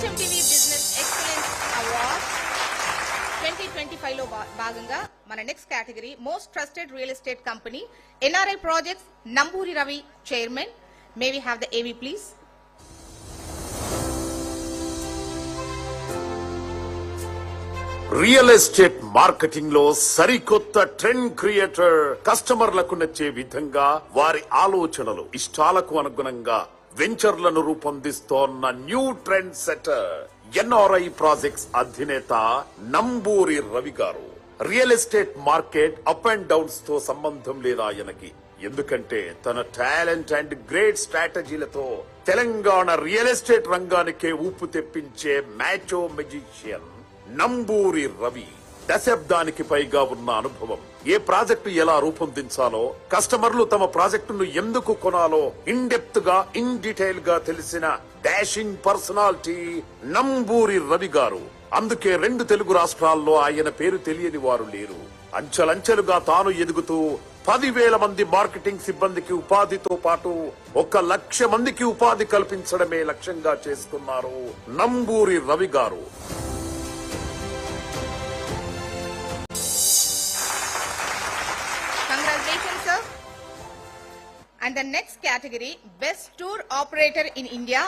HMTV business excellence award 2025 లో భాగంగా మన next category most trusted real estate company NRI projects Namburi Ravi chairman. May we have the AV please. Real estate marketing లో సరికొత్త trend creator, కస్టమర్లకు నచ్చే విధంగా వారి ఆలోచనలు ఇష్టాలకు అనుగుణంగా వెంచర్లను రూపొందిస్తోన్న new trend setter NRI projects అధినేత Namburi Ravi garu. Real estate market up and downs తో సంబంధం లేదా ఆయనకి, ఎందుకంటే తన టాలెంట్ అండ్ గ్రేట్ స్ట్రాటజీలతో తెలంగాణ రియల్ ఎస్టేట్ రంగానికే ఊపు తెప్పించే మ్యాచో మెజిషియన్ నంబూరి రవి. దశాబ్దానికి పైగా ఉన్న అనుభవం, ఏ ప్రాజెక్టు ఎలా రూపొందించాలో, కస్టమర్లు తమ ప్రాజెక్టును ఎందుకు కొనాలో ఇన్ డెప్త్ గా, ఇన్ డీటెయిల్ గా తెలిసిన డాషింగ్ పర్సనాలిటీ నంబూరి రవి గారు. అందుకే 2 తెలుగు రాష్ట్రాల్లో ఆయన పేరు తెలియని వారు లేరు. అంచెలంచెలుగా తాను ఎదుగుతూ 10,000 మంది మార్కెటింగ్ సిబ్బందికి ఉపాధితో పాటు 1,00,000 మందికి ఉపాధి కల్పించడమే లక్ష్యంగా చేసుకున్నారు నంబూరి రవి గారు. Congratulations, sir. And the next category, best tour operator in India.